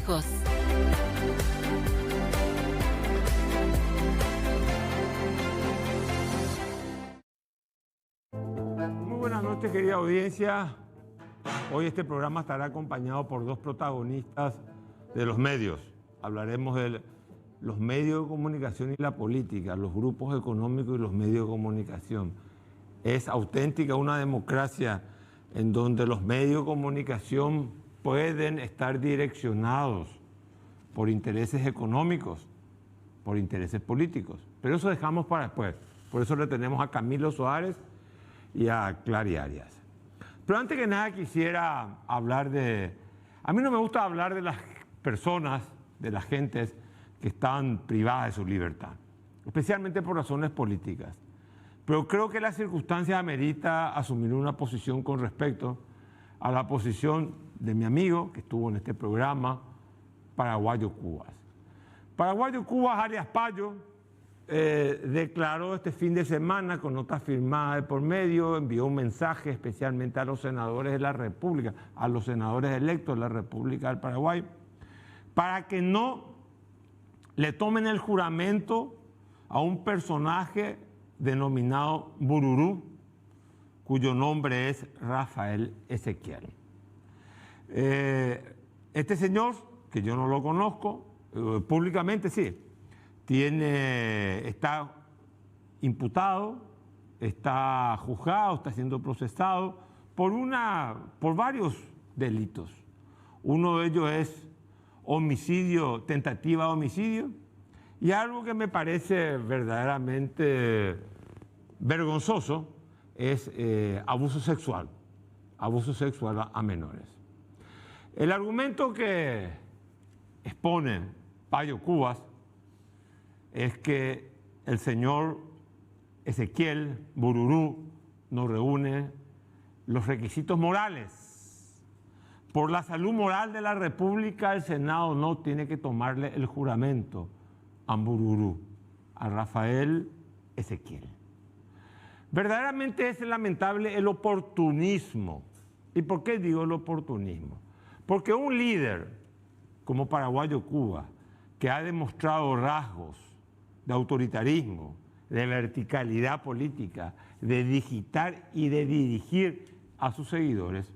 hijos. Muy buenas noches, querida audiencia. Hoy este programa estará acompañado por dos protagonistas de los medios. Hablaremos de los medios de comunicación y la política, los grupos económicos y los medios de comunicación. Es auténtica una democracia en donde los medios de comunicación pueden estar direccionados por intereses económicos, por intereses políticos. Pero eso dejamos para después. Por eso le tenemos a Camilo Suárez y a Clary Arias. Pero antes que nada quisiera hablar de... A mí no me gusta hablar de las personas, de las gentes que están privadas de su libertad, especialmente por razones políticas. Pero creo que la circunstancia amerita asumir una posición con respecto a la posición de mi amigo que estuvo en este programa, Paraguayo Cubas. Paraguayo Cubas Arias Payo declaró este fin de semana con nota firmada de por medio, envió un mensaje especialmente a los senadores de la República, a los senadores electos de la República del Paraguay, para que no le tomen el juramento a un personaje denominado Bururú, cuyo nombre es Rafael Ezequiel. Este señor, que yo no lo conozco, públicamente sí, está imputado, está juzgado, está siendo procesado por varios delitos. Uno de ellos es homicidio, tentativa de homicidio, y algo que me parece verdaderamente vergonzoso es abuso sexual a menores. El argumento que expone Payo Cubas es que el señor Ezequiel Bururú no reúne los requisitos morales. Por la salud moral de la República, el Senado no tiene que tomarle el juramento a Bururú, a Rafael Ezequiel. Verdaderamente es lamentable el oportunismo. ¿Y por qué digo el oportunismo? Porque un líder como Paraguayo Cubas, que ha demostrado rasgos de autoritarismo, de verticalidad política, de digitar y de dirigir a sus seguidores,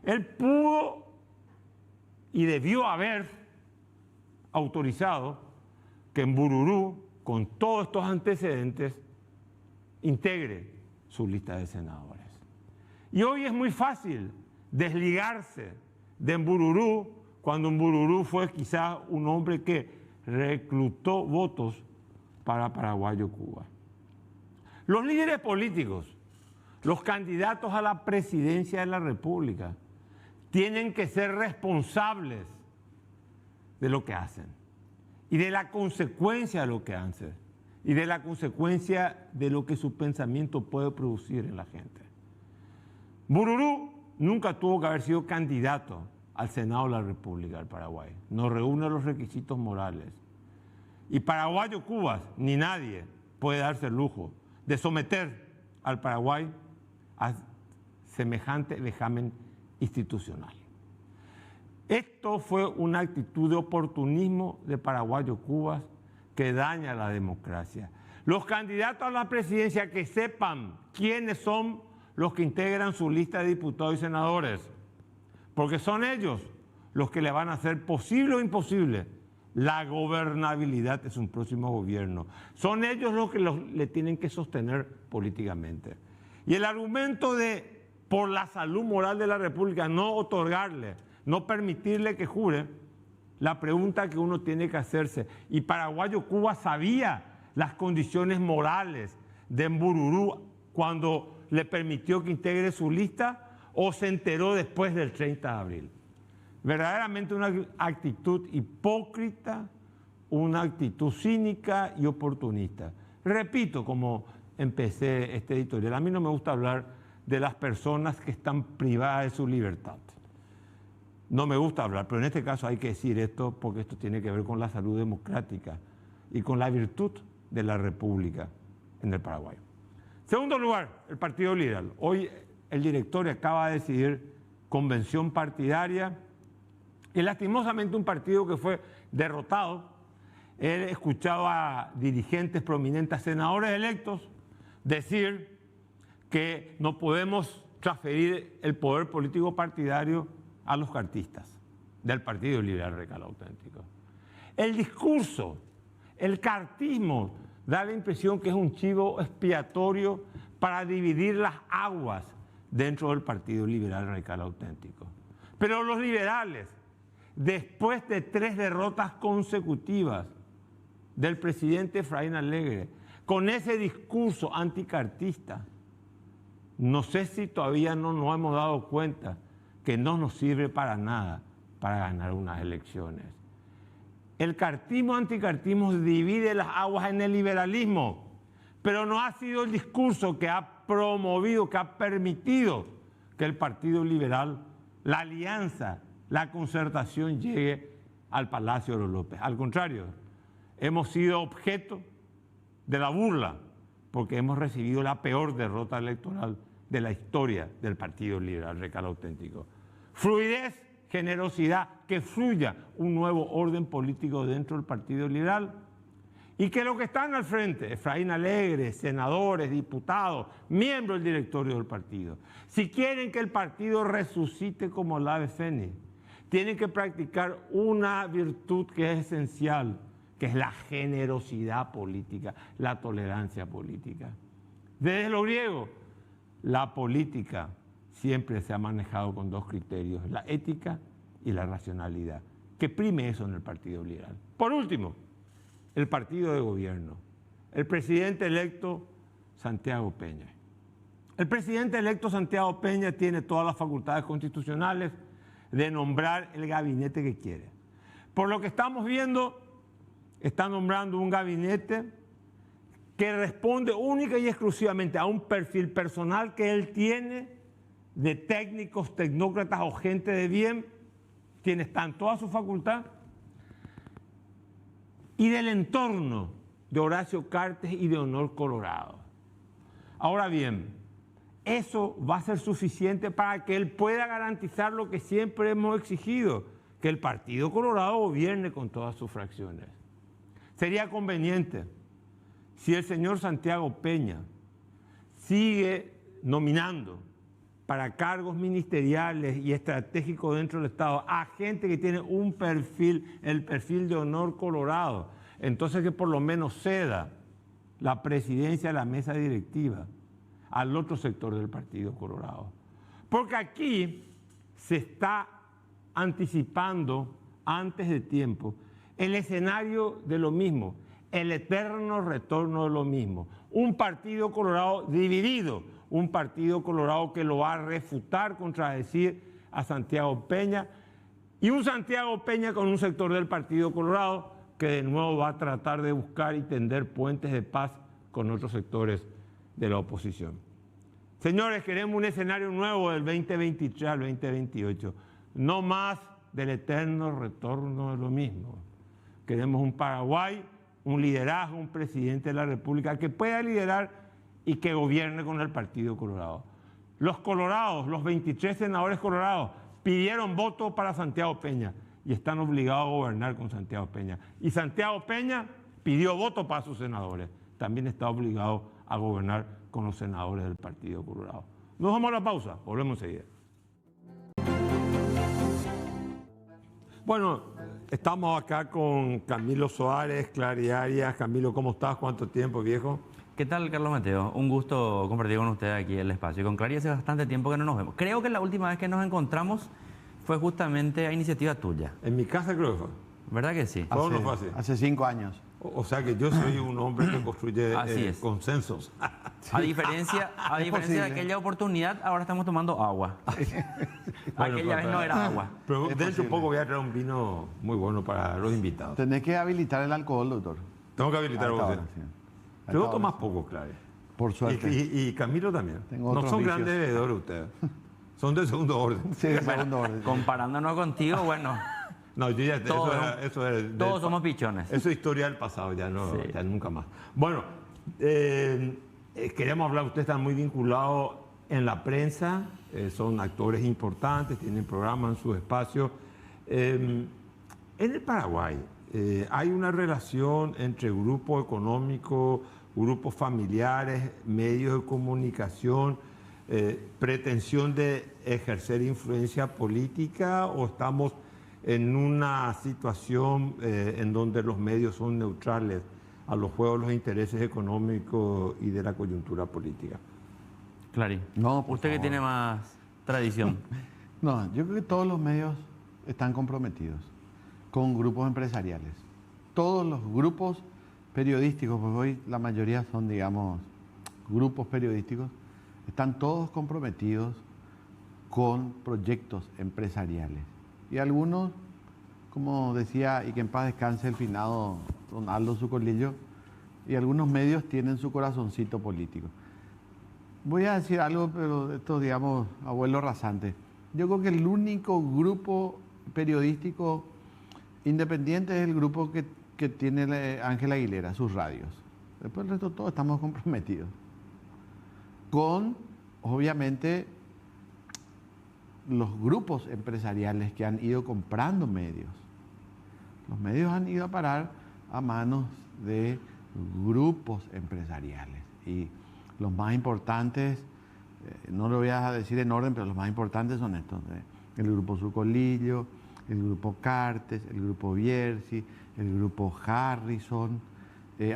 él pudo y debió haber autorizado que en Bururú, con todos estos antecedentes, integre su lista de senadores. Y hoy es muy fácil desligarse de Bururú, cuando Bururú fue quizás un hombre que reclutó votos para Paraguayo Cubas. Los líderes políticos, los candidatos a la presidencia de la República, tienen que ser responsables de lo que hacen y de la consecuencia de lo que hacen y de la consecuencia de lo que su pensamiento puede producir en la gente. Bururú nunca tuvo que haber sido candidato al Senado de la República del Paraguay. No reúne los requisitos morales. Y Paraguayo Cubas, ni nadie puede darse el lujo de someter al Paraguay a semejante vejamen institucional. Esto fue una actitud de oportunismo de Paraguayo Cubas que daña la democracia. Los candidatos a la presidencia que sepan quiénes son los que integran su lista de diputados y senadores, porque son ellos los que le van a hacer posible o imposible la gobernabilidad de su próximo gobierno. Son ellos los que le tienen que sostener políticamente. Y el argumento de, por la salud moral de la República, no otorgarle, no permitirle que jure, la pregunta que uno tiene que hacerse, y Paraguayo Cubas sabía las condiciones morales de Bururú cuando le permitió que integre su lista, o se enteró después del 30 de abril. Verdaderamente una actitud hipócrita, una actitud cínica y oportunista. Repito, como empecé este editorial, a mí no me gusta hablar de las personas que están privadas de su libertad. No me gusta hablar, pero en este caso hay que decir esto porque esto tiene que ver con la salud democrática y con la virtud de la República en el Paraguay. Segundo lugar, el Partido Liberal. Hoy el directorio acaba de decidir convención partidaria Y lastimosamente un partido que fue derrotado. He escuchado a dirigentes prominentes, senadores electos, decir que no podemos transferir el poder político partidario a los cartistas del Partido Liberal Radical Auténtico. El discurso, el cartismo, da la impresión que es un chivo expiatorio para dividir las aguas dentro del Partido Liberal Radical Auténtico. Pero los liberales, después de 3 derrotas consecutivas del presidente Efraín Alegre, con ese discurso anticartista, no sé si todavía no nos hemos dado cuenta que no nos sirve para nada para ganar unas elecciones. El cartismo anticartismo divide las aguas en el liberalismo, pero no ha sido el discurso que ha promovido, que ha permitido que el Partido Liberal, la alianza, la concertación llegue al Palacio de los López. Al contrario, hemos sido objeto de la burla porque hemos recibido la peor derrota electoral de la historia del Partido Liberal Radical Auténtico. Fluidez, generosidad, que fluya un nuevo orden político dentro del Partido Liberal y que los que están al frente, Efraín Alegre, senadores, diputados, miembros del directorio del partido, si quieren que el partido resucite como el ave fénix, tienen que practicar una virtud que es esencial, que es la generosidad política, la tolerancia política. Desde lo griego, la política siempre se ha manejado con 2 criterios, la ética y la racionalidad. Que prime eso en el Partido Liberal. Por último, el partido de gobierno, el presidente electo Santiago Peña. El presidente electo Santiago Peña tiene todas las facultades constitucionales de nombrar el gabinete que quiere. Por lo que estamos viendo, está nombrando un gabinete que responde única y exclusivamente a un perfil personal que él tiene de técnicos, tecnócratas o gente de bien, está en toda su facultad, y del entorno de Horacio Cartes y de Honor Colorado. Ahora bien, eso va a ser suficiente para que él pueda garantizar lo que siempre hemos exigido, que el Partido Colorado gobierne con todas sus fracciones. Sería conveniente, si el señor Santiago Peña sigue nominando para cargos ministeriales y estratégicos dentro del Estado a gente que tiene un perfil, el perfil de Honor Colorado, entonces que por lo menos ceda la presidencia de la mesa directiva al otro sector del Partido Colorado. Porque aquí se está anticipando antes de tiempo el escenario de lo mismo, el eterno retorno de lo mismo. Un Partido Colorado dividido, un Partido Colorado que lo va a refutar, contradecir a Santiago Peña, y un Santiago Peña con un sector del Partido Colorado que de nuevo va a tratar de buscar y tender puentes de paz con otros sectores de la oposición. Señores, queremos un escenario nuevo del 2023 al 2028, no más del eterno retorno de lo mismo. Queremos un Paraguay, un liderazgo, un presidente de la República que pueda liderar y que gobierne con el Partido Colorado. Los colorados, los 23 senadores colorados, pidieron voto para Santiago Peña y están obligados a gobernar con Santiago Peña. Y Santiago Peña pidió voto para sus senadores. También está obligado a gobernar con los senadores del Partido Colorado. Nos vamos a la pausa, volvemos enseguida. Bueno, estamos acá con Camilo Soares, Clariarias. Camilo, ¿cómo estás? ¿Cuánto tiempo, viejo? ¿Qué tal, Carlos Mateo? Un gusto compartir con usted aquí el espacio. Con Clary hace bastante tiempo que no nos vemos. Creo que la última vez que nos encontramos fue justamente a iniciativa tuya. En mi casa creo que fue. ¿Verdad que sí? Hace 5 años. O sea que yo soy un hombre que construye consensos. Sí. A diferencia de aquella oportunidad, ahora estamos tomando agua. Aquella vez no era agua. Pero dentro de poco voy a traer un vino muy bueno para los invitados. Tenés que habilitar el alcohol, doctor. Tengo que habilitar vos. Pero vos tomás poco, Clary. Por suerte. Y Camilo también. No son grandes bebedores ustedes. Son de segundo orden. Sí, de segundo orden. Comparándonos contigo, bueno. No, yo ya todos somos pichones. Eso es historia del pasado, ya nunca más. Bueno, queremos hablar, ustedes están muy vinculados en la prensa, son actores importantes, tienen programas en sus espacios. En el Paraguay hay una relación entre grupo económico, grupos familiares, medios de comunicación, pretensión de ejercer influencia política, o estamos en una situación en donde los medios son neutrales a los juegos de los intereses económicos y de la coyuntura política? Clary, No, por usted que favor. tiene más tradición. No, yo creo que todos los medios están comprometidos con grupos empresariales. Todos los grupos periodísticos, pues hoy la mayoría son, digamos, grupos periodísticos, están todos comprometidos con proyectos empresariales. Y algunos, como decía, y que en paz descanse el finado don Aldo Zucolillo, y algunos medios tienen su corazoncito político. Voy a decir algo, pero esto, digamos, abuelo rasante. Yo creo que el único grupo periodístico independiente es el grupo que tiene Ángela Aguilera, sus radios. Después el resto todos estamos comprometidos. Con, obviamente, los grupos empresariales que han ido comprando medios. Los medios han ido a parar a manos de grupos empresariales. Y los más importantes, no lo voy a decir en orden, pero los más importantes son estos. El grupo Zucolillo, el grupo Cartes, el grupo Bierzi, el grupo Harrison,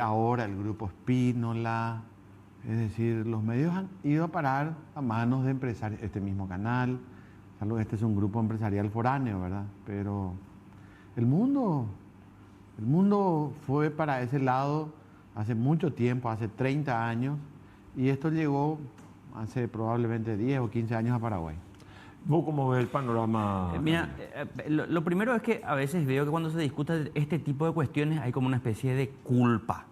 ahora el grupo Spínola. Es decir, los medios han ido a parar a manos de empresarios. Este mismo canal, salvo este es un grupo empresarial foráneo, ¿verdad? Pero el mundo fue para ese lado hace mucho tiempo, hace 30 años, y esto llegó hace probablemente 10 o 15 años a Paraguay. ¿Vos cómo ves el panorama? Mira, lo primero es que a veces veo que cuando se discute este tipo de cuestiones hay como una especie de culpa.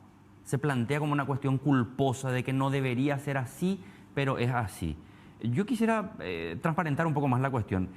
Se plantea como una cuestión culposa de que no debería ser así, pero es así. Yo quisiera transparentar un poco más la cuestión.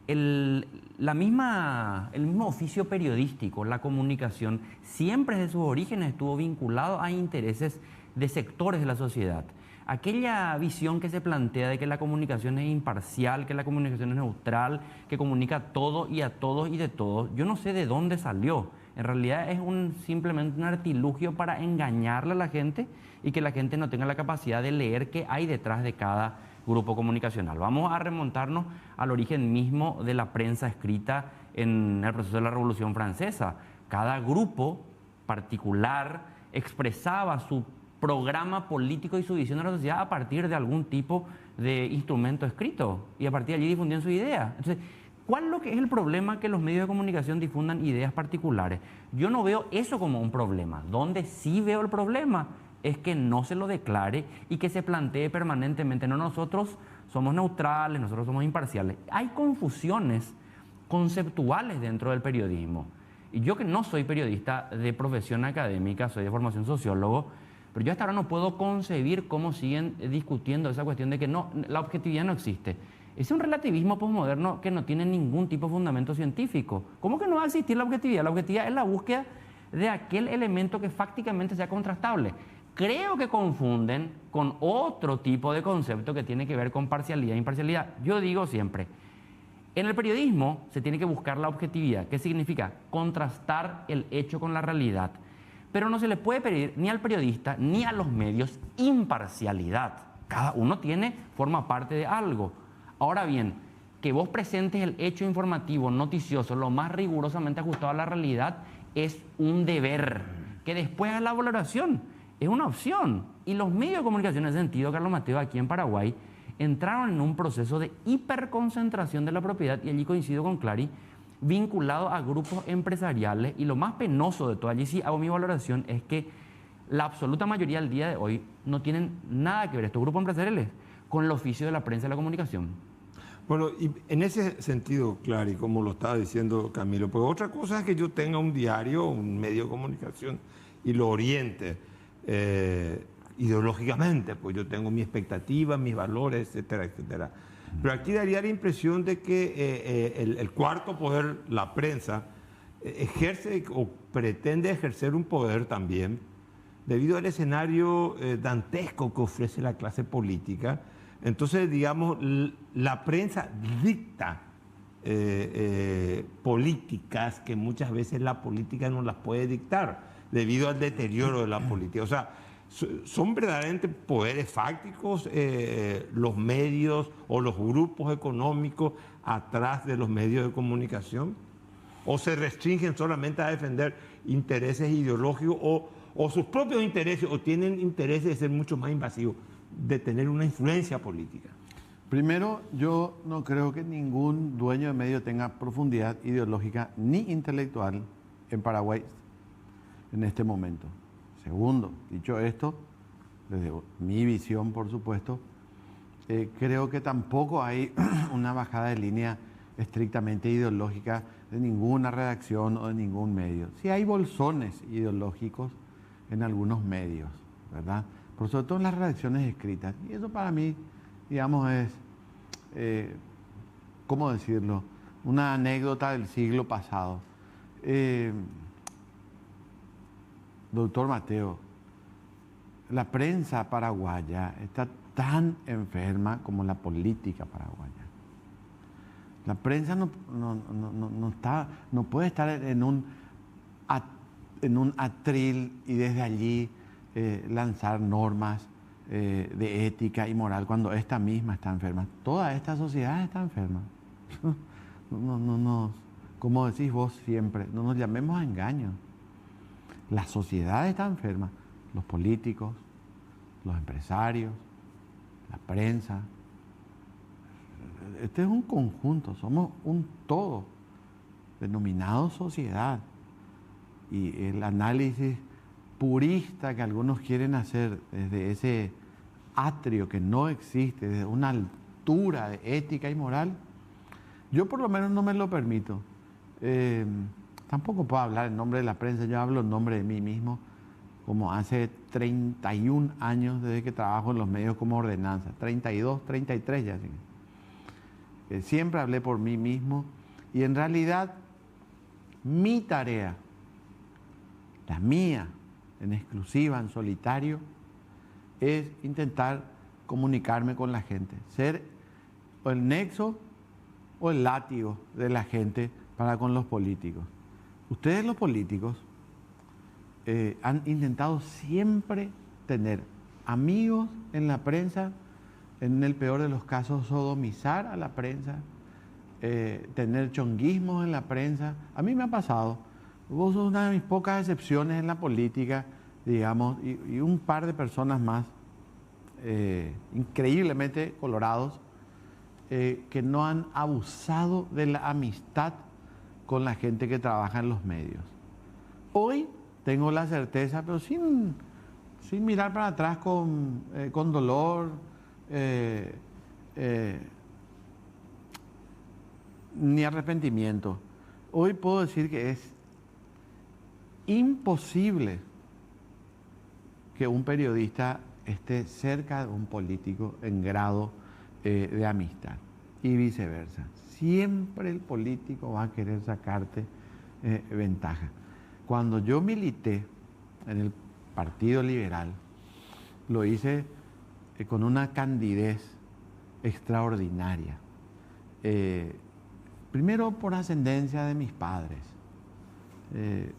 El mismo oficio periodístico, la comunicación, siempre desde sus orígenes estuvo vinculado a intereses de sectores de la sociedad. Aquella visión que se plantea de que la comunicación es imparcial, que la comunicación es neutral, que comunica a todo y a todos y de todos, yo no sé de dónde salió. En realidad es simplemente un artilugio para engañarle a la gente y que la gente no tenga la capacidad de leer qué hay detrás de cada grupo comunicacional. Vamos a remontarnos al origen mismo de la prensa escrita en el proceso de la Revolución Francesa. Cada grupo particular expresaba su programa político y su visión de la sociedad a partir de algún tipo de instrumento escrito, y a partir de allí difundían su idea. Entonces, ¿cuál es lo que es el problema que los medios de comunicación difundan ideas particulares? Yo no veo eso como un problema. Donde sí veo el problema es que no se lo declare y que se plantee permanentemente: no, nosotros somos neutrales, nosotros somos imparciales. Hay confusiones conceptuales dentro del periodismo. Y yo, que no soy periodista de profesión académica, soy de formación sociólogo, pero yo hasta ahora no puedo concebir cómo siguen discutiendo esa cuestión de que no, la objetividad no existe. Es un relativismo posmoderno que no tiene ningún tipo de fundamento científico. ¿Cómo que no va a existir la objetividad? La objetividad es la búsqueda de aquel elemento que fácticamente sea contrastable. Creo que confunden con otro tipo de concepto que tiene que ver con parcialidad e imparcialidad. Yo digo siempre, en el periodismo se tiene que buscar la objetividad. ¿Qué significa? Contrastar el hecho con la realidad. Pero no se le puede pedir ni al periodista ni a los medios imparcialidad. Cada uno forma parte de algo. Ahora bien, que vos presentes el hecho informativo, noticioso, lo más rigurosamente ajustado a la realidad, es un deber. Que después haga la valoración es una opción. Y los medios de comunicación en ese sentido, Carlos Mateo, aquí en Paraguay, entraron en un proceso de hiperconcentración de la propiedad, y allí coincido con Clary, vinculado a grupos empresariales. Y lo más penoso de todo, allí sí hago mi valoración, es que la absoluta mayoría del día de hoy no tienen nada que ver estos grupos empresariales con el oficio de la prensa y la comunicación. Bueno, y en ese sentido, Clary, como lo estaba diciendo Camilo, pues otra cosa es que yo tenga un diario, un medio de comunicación y lo oriente ideológicamente, pues yo tengo mi expectativa, mis valores, etcétera, etcétera. Pero aquí daría la impresión de que el cuarto poder, la prensa, ejerce o pretende ejercer un poder también debido al escenario dantesco que ofrece la clase política. Entonces, digamos, la prensa dicta políticas que muchas veces la política no las puede dictar debido al deterioro de la política. O sea, son verdaderamente poderes fácticos los medios o los grupos económicos atrás de los medios de comunicación, o se restringen solamente a defender intereses ideológicos o sus propios intereses, o tienen intereses de ser mucho más invasivos, de tener una influencia política. Primero, yo no creo que ningún dueño de medio tenga profundidad ideológica ni intelectual en Paraguay en este momento. Segundo, dicho esto, desde mi visión, por supuesto, creo que tampoco hay una bajada de línea estrictamente ideológica de ninguna redacción o de ningún medio. Sí hay bolsones ideológicos en algunos medios, ¿verdad? Por sobre todo en las redacciones escritas. Y eso para mí, digamos, es, ¿cómo decirlo? Una anécdota del siglo pasado. Doctor Mateo, la prensa paraguaya está tan enferma como la política paraguaya. La prensa no puede estar en un atril y desde allí lanzar normas de ética y moral cuando esta misma está enferma. Toda esta sociedad está enferma. Como decís vos siempre, no nos llamemos a engaño. La sociedad está enferma. Los políticos, los empresarios, la prensa. Este es un conjunto, somos un todo denominado sociedad. Y el análisis purista que algunos quieren hacer desde ese atrio que no existe, desde una altura de ética y moral, yo por lo menos no me lo permito. Tampoco puedo hablar en nombre de la prensa, yo hablo en nombre de mí mismo, como hace 31 años desde que trabajo en los medios como ordenanza, 32, 33 ya. Siempre hablé por mí mismo y en realidad mi tarea, la mía, en exclusiva, en solitario, es intentar comunicarme con la gente, ser o el nexo o el látigo de la gente para con los políticos. Ustedes los políticos han intentado siempre tener amigos en la prensa, en el peor de los casos sodomizar a la prensa, tener chonguismos en la prensa. A mí me ha pasado. Vos sos una de mis pocas excepciones en la política, digamos, y un par de personas más increíblemente colorados que no han abusado de la amistad con la gente que trabaja en los medios. Hoy tengo la certeza, pero sin mirar para atrás con dolor, ni arrepentimiento. Hoy puedo decir que es imposible que un periodista esté cerca de un político en grado de amistad y viceversa. Siempre el político va a querer sacarte ventaja. Cuando yo milité en el Partido Liberal, lo hice con una candidez extraordinaria. Primero por ascendencia de mis padres.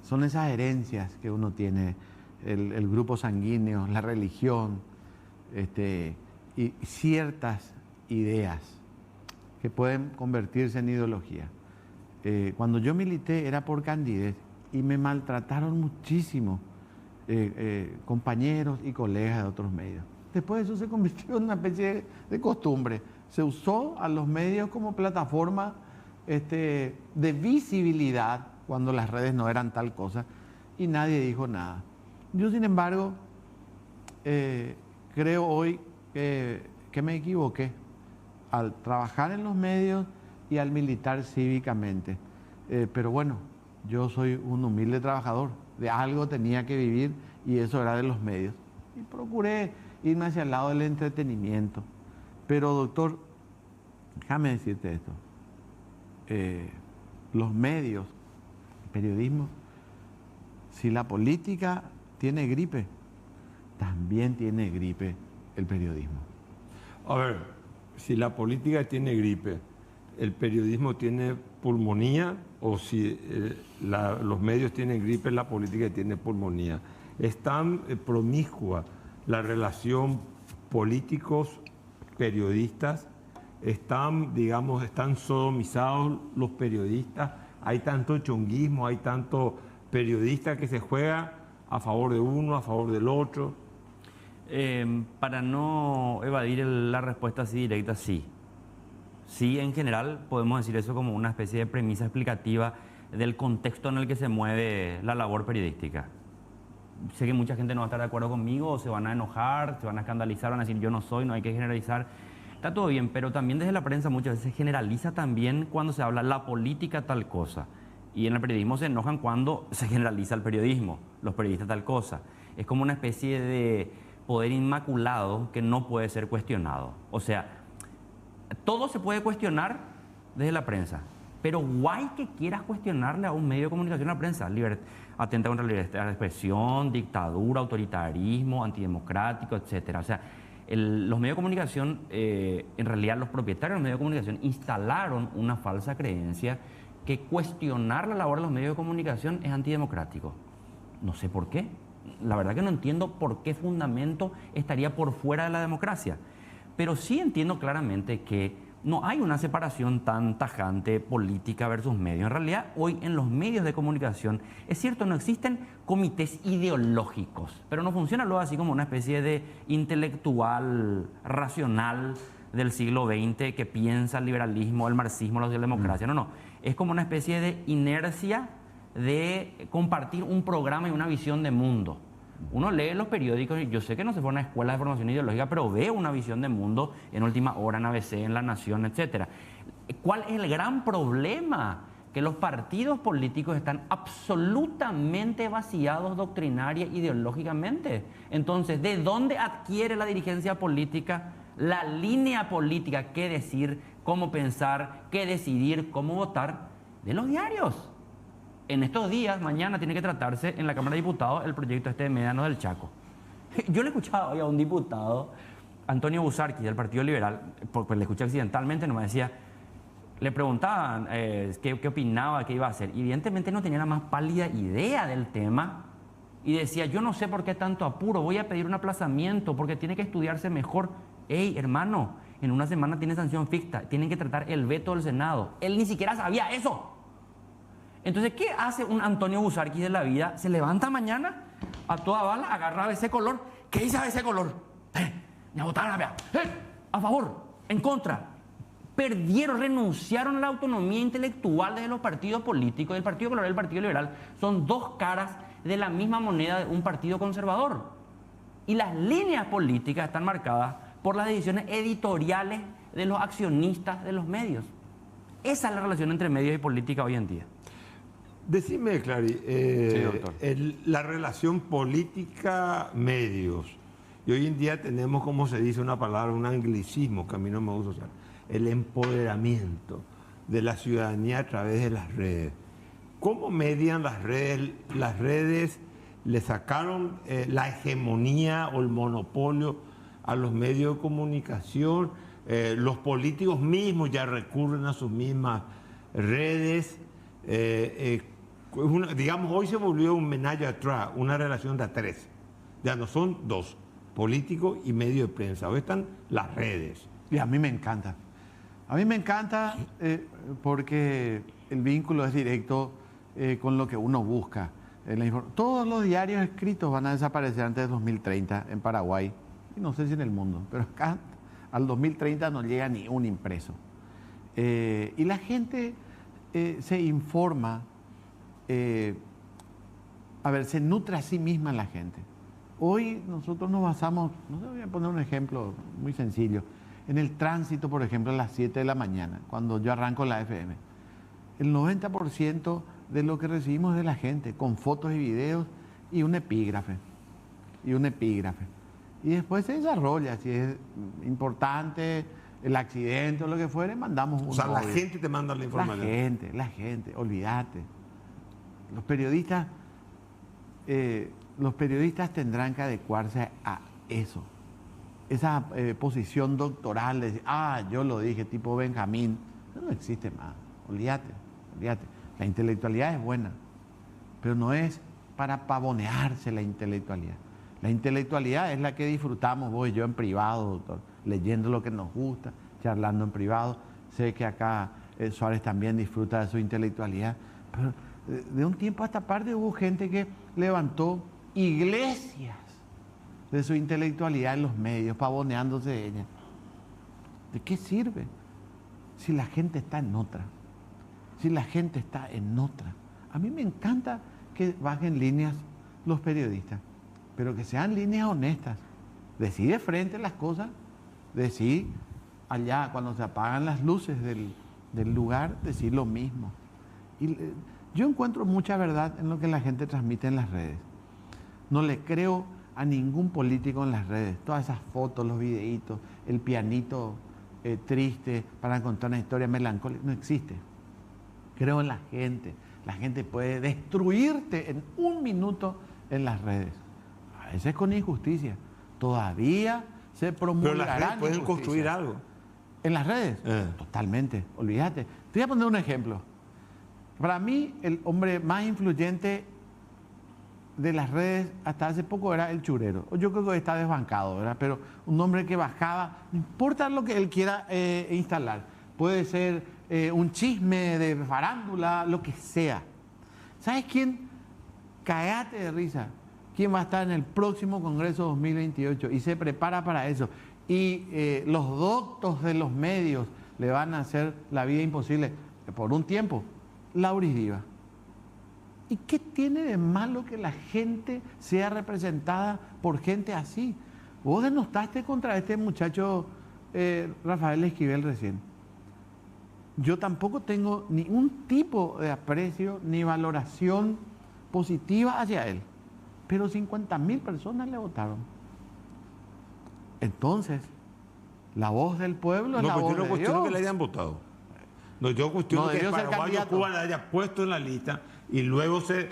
Son esas herencias que uno tiene, el grupo sanguíneo, la religión, y ciertas ideas que pueden convertirse en ideología. Cuando yo milité era por candidez y me maltrataron muchísimo compañeros y colegas de otros medios. Después eso se convirtió en una especie de costumbre. Se usó a los medios como plataforma de visibilidad cuando las redes no eran tal cosa y nadie dijo nada. Yo, sin embargo, creo hoy que me equivoqué al trabajar en los medios y al militar cívicamente. Pero bueno, yo soy un humilde trabajador, de algo tenía que vivir y eso era de los medios. Y procuré irme hacia el lado del entretenimiento. Pero doctor, déjame decirte esto. Los medios, el periodismo, si la política tiene gripe, también tiene gripe el periodismo. A ver, si la política tiene gripe, el periodismo tiene pulmonía o si los medios tienen gripe, la política tiene pulmonía. Es tan promiscua la relación políticos-periodistas, están sodomizados los periodistas, hay tanto chonguismo, hay tanto periodista que se juega a favor de uno, a favor del otro. Para no evadir la respuesta así directa, sí. Sí, en general podemos decir eso como una especie de premisa explicativa del contexto en el que se mueve la labor periodística. Sé que mucha gente no va a estar de acuerdo conmigo, o se van a enojar, se van a escandalizar, van a decir yo no soy, no hay que generalizar. Está todo bien, pero también desde la prensa muchas veces se generaliza también cuando se habla la política tal cosa. Y en el periodismo se enojan cuando se generaliza el periodismo, los periodistas tal cosa. Es como una especie de poder inmaculado que no puede ser cuestionado. O sea, todo se puede cuestionar desde la prensa, pero guay que quieras cuestionarle a un medio de comunicación a la prensa. Atenta contra la libertad de expresión, dictadura, autoritarismo, antidemocrático, etc. O sea, los medios de comunicación, en realidad los propietarios de los medios de comunicación instalaron una falsa creencia que cuestionar la labor de los medios de comunicación es antidemocrático. No sé por qué. La verdad que no entiendo por qué fundamento estaría por fuera de la democracia. Pero sí entiendo claramente que no hay una separación tan tajante política versus medios. En realidad, hoy en los medios de comunicación, es cierto, no existen comités ideológicos, pero no funciona luego así como una especie de intelectual racional del siglo XX que piensa el liberalismo, el marxismo, la socialdemocracia. No. Es como una especie de inercia de compartir un programa y una visión de mundo. Uno lee los periódicos y yo sé que no se fue a una escuela de formación ideológica, pero ve una visión de mundo en Última Hora, en ABC, en La Nación, etc. ¿Cuál es el gran problema? Que los partidos políticos están absolutamente vaciados doctrinaria e ideológicamente. Entonces, ¿de dónde adquiere la dirigencia política la línea política? ¿Qué decir? ¿Cómo pensar? ¿Qué decidir? ¿Cómo votar? De los diarios. En estos días, mañana, tiene que tratarse en la Cámara de Diputados el proyecto de Médanos del Chaco. Yo le escuchaba hoy a un diputado, Antonio Busarqui, del Partido Liberal, pues le escuché accidentalmente, no me decía, le preguntaban qué opinaba, qué iba a hacer. Evidentemente no tenía la más pálida idea del tema y decía, yo no sé por qué tanto apuro, voy a pedir un aplazamiento porque tiene que estudiarse mejor. Ey, hermano, en una semana tiene sanción ficta, tienen que tratar el veto del Senado. Él ni siquiera sabía eso. Entonces, ¿qué hace un Antonio Busarqui de la vida? Se levanta mañana, a toda bala, agarra ese color. ¿Qué dice ese color? Me votaron a favor, en contra. Perdieron, renunciaron a la autonomía intelectual de los partidos políticos. El Partido Colorado y el Partido Liberal son dos caras de la misma moneda de un partido conservador. Y las líneas políticas están marcadas por las decisiones editoriales de los accionistas de los medios. Esa es la relación entre medios y política hoy en día. Decime, Clary, Sí, doctor. la relación política-medios. Y hoy en día tenemos, como se dice una palabra, un anglicismo que a mí no me gusta usar, el empoderamiento de la ciudadanía a través de las redes. ¿Cómo median las redes? Las redes le sacaron la hegemonía o el monopolio a los medios de comunicación. Los políticos mismos ya recurren a sus mismas redes. Digamos, hoy se volvió un menage à trois, una relación de a tres. Ya no son dos, político y medio de prensa. Hoy están las redes. Y a mí me encanta. A mí me encanta porque el vínculo es directo con lo que uno busca. Todos los diarios escritos van a desaparecer antes de 2030 en Paraguay. Y no sé si en el mundo, pero acá al 2030 no llega ni un impreso. Y la gente se informa, se nutre a sí misma la gente. Hoy nosotros nos basamos, no sé, voy a poner un ejemplo muy sencillo, en el tránsito, por ejemplo, a las 7 de la mañana, cuando yo arranco la FM. El 90% de lo que recibimos de la gente, con fotos y videos y un epígrafe. Y después se desarrolla, si es importante el accidente o lo que fuere, mandamos un O sea, la audio. gente te manda la información. La gente, olvídate. Los periodistas tendrán que adecuarse a eso. Esa posición doctoral de decir, yo lo dije, tipo Benjamín, No existe más. Olvídate. La intelectualidad es buena, pero no es para pavonearse la intelectualidad. La intelectualidad es la que disfrutamos vos y yo en privado, doctor, leyendo lo que nos gusta, charlando en privado. Sé que acá Suárez también disfruta de su intelectualidad, pero de un tiempo a esta parte hubo gente que levantó iglesias de su intelectualidad en los medios, pavoneándose de ella. ¿De qué sirve si la gente está en otra? Si la gente está en otra. A mí me encanta que bajen líneas los periodistas, pero que sean líneas honestas. Decí de frente las cosas, decí allá cuando se apagan las luces del lugar, decir lo mismo. Y yo encuentro mucha verdad en lo que la gente transmite en las redes. No le creo a ningún político en las redes. Todas esas fotos, los videitos, el pianito triste para contar una historia melancólica, no existe. Creo en la gente. La gente puede destruirte en un minuto en las redes. A veces con injusticia. Todavía se promulgarán. Pero las redes pueden construir algo. ¿En las redes? Totalmente, olvídate. Te voy a poner un ejemplo. Para mí, el hombre más influyente de las redes hasta hace poco era el Churero. Yo creo que está desbancado, ¿verdad? Pero un hombre que bajaba, no importa lo que él quiera instalar. Puede ser un chisme de farándula, lo que sea. ¿Sabes quién? Cágate de risa. ¿Quién va a estar en el próximo Congreso 2028? Y se prepara para eso. Y los doctos de los medios le van a hacer la vida imposible por un tiempo. Lauris Diva. ¿Y qué tiene de malo que la gente sea representada por gente así? Vos denostaste contra este muchacho Rafael Esquivel recién. Yo tampoco tengo ningún tipo de aprecio ni valoración positiva hacia él. Pero 50.000 personas le votaron. Entonces, la voz del pueblo es la voz de Dios. No, yo no cuestiono que le hayan votado. No, yo cuestiono que Paraguay o Cuba le haya puesto en la lista y luego se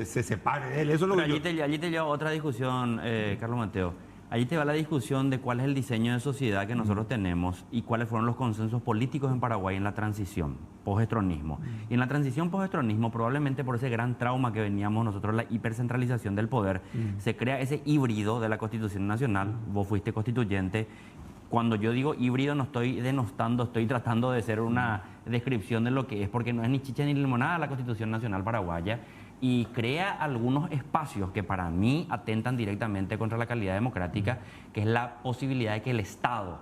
separe de él. Eso es lo que allí te lleva otra discusión, Carlos Mateo. Allí te va la discusión de cuál es el diseño de sociedad que nosotros tenemos y cuáles fueron los consensos políticos en Paraguay en la transición poststronismo. Y en la transición poststronismo, probablemente por ese gran trauma que veníamos nosotros, la hipercentralización del poder, se crea ese híbrido de la Constitución Nacional. Vos fuiste constituyente. Cuando yo digo híbrido no estoy denostando, estoy tratando de hacer una descripción de lo que es, porque no es ni chicha ni limonada la Constitución Nacional paraguaya, y crea algunos espacios que para mí atentan directamente contra la calidad democrática, que es la posibilidad de que el Estado,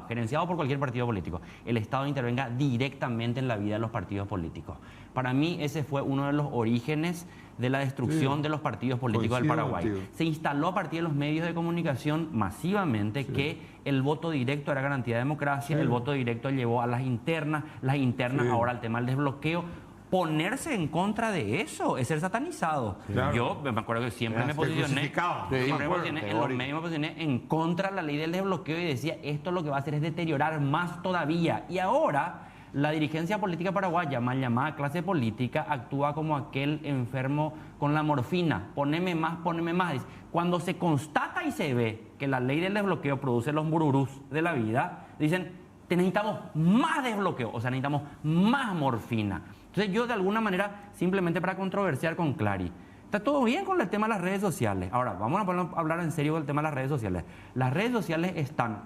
gerenciado por cualquier partido político, el Estado intervenga directamente en la vida de los partidos políticos. Para mí ese fue uno de los orígenes de la destrucción de los partidos políticos del Paraguay. Se instaló a partir de los medios de comunicación masivamente que el voto directo era garantía de democracia, el voto directo llevó a las internas ahora al tema del desbloqueo. Ponerse en contra de eso es ser satanizado. Claro. Yo me acuerdo que siempre me posicioné, en los medios me posicioné en contra de la ley del desbloqueo y decía, esto lo que va a hacer es deteriorar más todavía. Y ahora la dirigencia política paraguaya, mal llamada clase política, actúa como aquel enfermo con la morfina. Poneme más. Cuando se constata y se ve que la ley del desbloqueo produce los bururús de la vida, dicen, necesitamos más desbloqueo, o sea, necesitamos más morfina. Entonces yo de alguna manera, simplemente para controversiar con Clary, está todo bien con el tema de las redes sociales. Ahora, vamos a hablar en serio del tema de las redes sociales. Las redes sociales están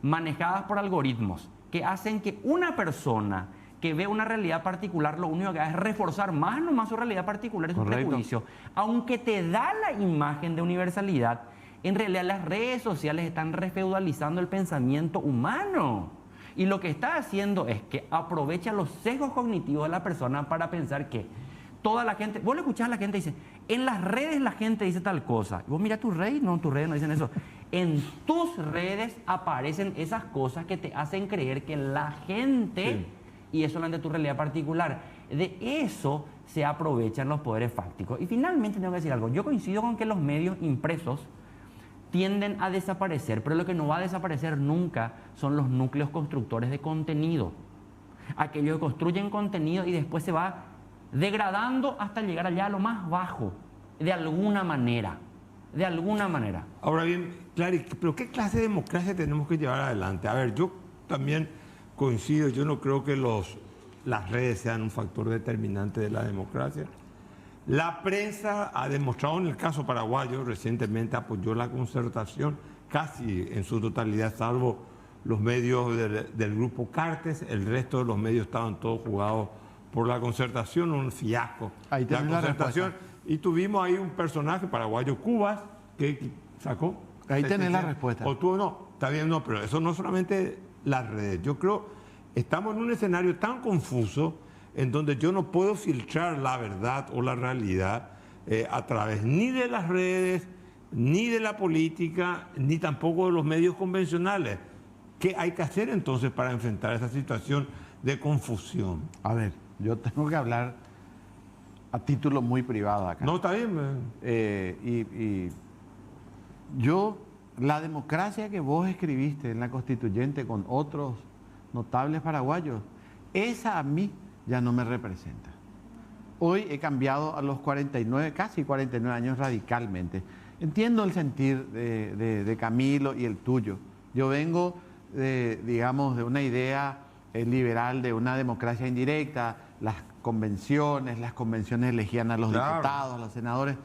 manejadas por algoritmos que hacen que una persona que ve una realidad particular, lo único que hace es reforzar más nomás su realidad particular y su prejuicio. Aunque te da la imagen de universalidad, en realidad las redes sociales están refeudalizando el pensamiento humano. Y lo que está haciendo es que aprovecha los sesgos cognitivos de la persona para pensar que toda la gente... Vos le escuchás a la gente y dice, en las redes la gente dice tal cosa. Y vos mira tus redes, no, tus redes no dicen eso. En tus redes aparecen esas cosas que te hacen creer que la gente... Y eso es de tu realidad particular. De eso se aprovechan los poderes fácticos. Y finalmente tengo que decir algo. Yo coincido con que los medios impresos tienden a desaparecer, pero lo que no va a desaparecer nunca son los núcleos constructores de contenido. Aquellos que construyen contenido y después se va degradando hasta llegar allá a lo más bajo, de alguna manera. De alguna manera. Ahora bien, Clary, ¿pero qué clase de democracia tenemos que llevar adelante? A ver, yo también coincido, yo no creo que las redes sean un factor determinante de la democracia. La prensa ha demostrado, en el caso paraguayo, recientemente apoyó la concertación casi en su totalidad, salvo los medios del grupo Cartes, el resto de los medios estaban todos jugados por la concertación, un fiasco. Ahí La tenés la concertación. Y tuvimos ahí un personaje paraguayo, Cubas, que sacó. Ahí tenés la respuesta. O tú no, está bien, no, pero eso no solamente las redes. Yo creo, estamos en un escenario tan confuso en donde yo no puedo filtrar la verdad o la realidad a través ni de las redes, ni de la política, ni tampoco de los medios convencionales. ¿Qué hay que hacer entonces para enfrentar esa situación de confusión? A ver, yo tengo que hablar a título muy privado acá. No, está bien. Y yo, la democracia que vos escribiste en la Constituyente con otros notables paraguayos, esa a mí ya no me representa. Hoy he cambiado a los 49, casi 49 años radicalmente. Entiendo el sentir de Camilo y el tuyo. Yo vengo, digamos, de una idea liberal, de una democracia indirecta, las convenciones elegían a los diputados, a los senadores.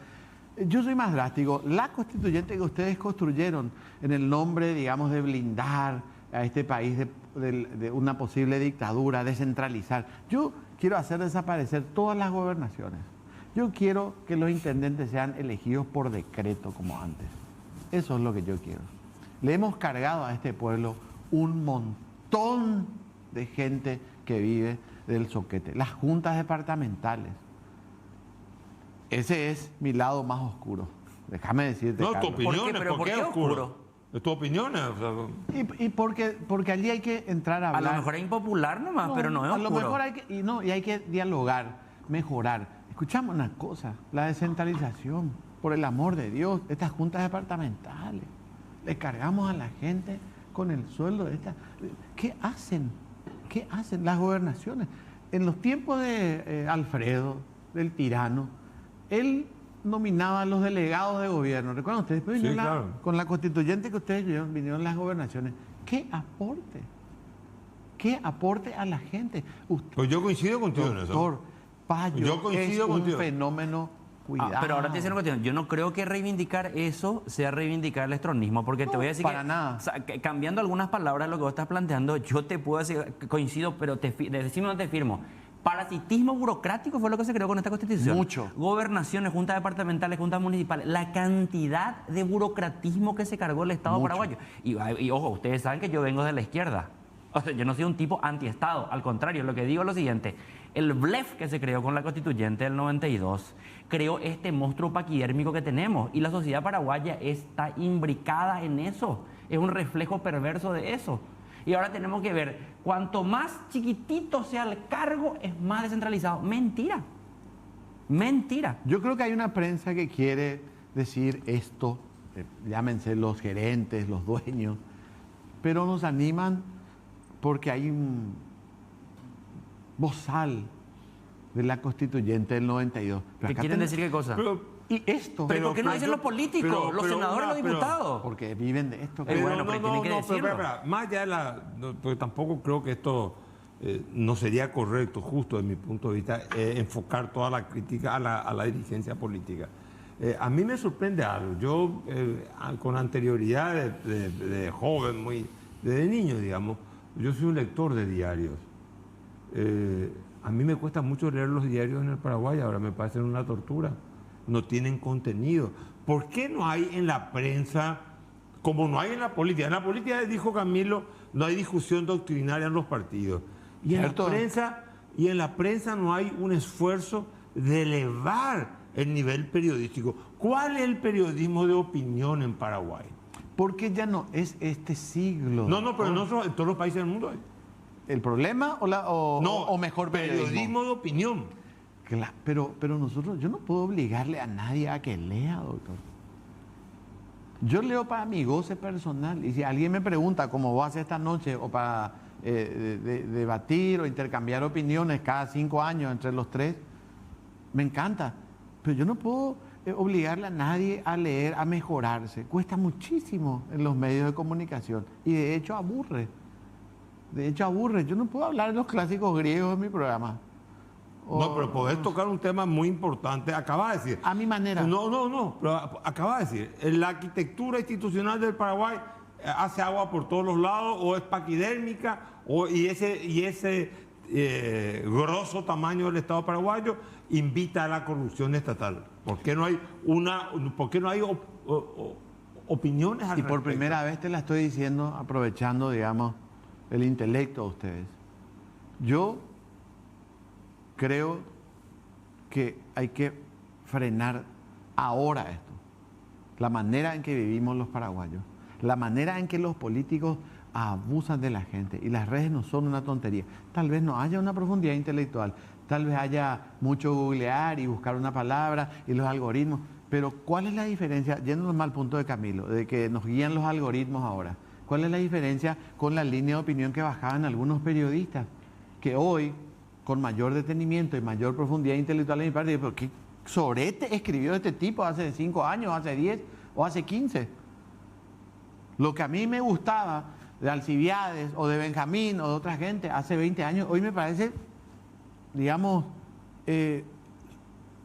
Yo soy más drástico. La constituyente que ustedes construyeron en el nombre, digamos, de blindar a este país de una posible dictadura, descentralizar. Yo quiero hacer desaparecer todas las gobernaciones. Yo quiero que los intendentes sean elegidos por decreto como antes. Eso es lo que yo quiero. Le hemos cargado a este pueblo un montón de gente que vive del soquete. Las juntas departamentales. Ese es mi lado más oscuro. Déjame decirte, No, tu Carlos. opinión, ¿Por qué oscuro? Es tu opinión. O sea, Y porque allí hay que entrar a A hablar. lo mejor es impopular nomás, pero no es a oscuro. lo mejor hay que dialogar, mejorar. Escuchamos una cosa, la descentralización, por el amor de Dios, estas juntas departamentales, le cargamos a la gente con el sueldo de estas. ¿Qué hacen? ¿Qué hacen las gobernaciones? En los tiempos de Alfredo, del tirano, él nominaba a los delegados de gobierno. ¿Recuerdan ustedes? Después Sí, vino claro. con la constituyente que ustedes vinieron las gobernaciones. ¿Qué aporte? ¿Qué aporte a la gente? Usted, pues yo coincido contigo en eso. doctor Payo, Yo coincido es un contigo. fenómeno cuidado. Pero ahora te dicen una cuestión. Yo no creo que reivindicar eso sea reivindicar el estronismo, porque te voy a decir para que, nada. o sea, que cambiando algunas palabras de lo que vos estás planteando, yo te puedo decir, coincido, pero decime no te firmo. Parasitismo burocrático fue lo que se creó con esta constitución. Mucho. Gobernaciones, juntas departamentales, juntas municipales. La cantidad de burocratismo que se cargó el Estado Mucho. paraguayo. Y ojo, ustedes saben que yo vengo de la izquierda. O sea, yo no soy un tipo anti-Estado. Al contrario, lo que digo es lo siguiente. El blef que se creó con la constituyente del 92 creó este monstruo paquidérmico que tenemos. Y la sociedad paraguaya está imbricada en eso. Es un reflejo perverso de eso. Y ahora tenemos que ver, cuanto más chiquitito sea el cargo, es más descentralizado. Mentira. Mentira. Yo creo que hay una prensa que quiere decir esto, llámense los gerentes, los dueños, pero nos animan porque hay un bozal de la constituyente del 92. Pero ¿Qué acá quieren tenemos- decir qué cosa? Y esto, ¿Pero por qué no dicen los políticos, los senadores, los diputados? porque viven de esto. Bueno, pero tienen que decirlo. espera, más allá de porque tampoco creo que esto no sería correcto, justo desde mi punto de vista, enfocar toda la crítica a la dirigencia política. A mí me sorprende algo. Yo, con anterioridad de joven, desde niño, digamos, yo soy un lector de diarios. A mí me cuesta mucho leer los diarios en el Paraguay, ahora me parecen una tortura. No tienen contenido. ¿Por qué no hay en la prensa, como no hay en la política? En la política, dijo Camilo, no hay discusión doctrinaria en los partidos. Y en la prensa no hay un esfuerzo de elevar el nivel periodístico. ¿Cuál es el periodismo de opinión en Paraguay? Porque ya no es este siglo. No, pero en todos los países del mundo hay. ¿El problema o mejor periodismo de opinión. Pero nosotros, yo no puedo obligarle a nadie a que lea, doctor. Yo leo para mi goce personal. Y si alguien me pregunta cómo vos haces esta noche o para debatir o intercambiar opiniones cada 5 años entre los tres, me encanta. Pero yo no puedo obligarle a nadie a leer, a mejorarse. Cuesta muchísimo en los medios de comunicación y de hecho aburre. De hecho, aburre. Yo no puedo hablar de los clásicos griegos en mi programa. No, pero podés tocar un tema muy importante. Acaba de decir. A mi manera. No, pero acaba de decir. La arquitectura institucional del Paraguay hace agua por todos los lados, o es paquidérmica, y ese grosso tamaño del Estado paraguayo invita a la corrupción estatal. ¿Por qué no hay opiniones al Y por respecto? primera vez te la estoy diciendo, aprovechando, digamos, el intelecto de ustedes. Yo creo que hay que frenar ahora esto. La manera en que vivimos los paraguayos, la manera en que los políticos abusan de la gente, y las redes no son una tontería. Tal vez no haya una profundidad intelectual, tal vez haya mucho googlear y buscar una palabra y los algoritmos, pero ¿cuál es la diferencia, yéndonos más al punto de Camilo, de que nos guían los algoritmos ahora? ¿Cuál es la diferencia con la línea de opinión que bajaban algunos periodistas, que hoy, con mayor detenimiento y mayor profundidad intelectual en mi parte, pero qué sorete escribió este tipo hace 5 años, hace 10 o hace 15? Lo que a mí me gustaba de Alcibiades o de Benjamín o de otra gente hace 20 años, hoy me parece, digamos,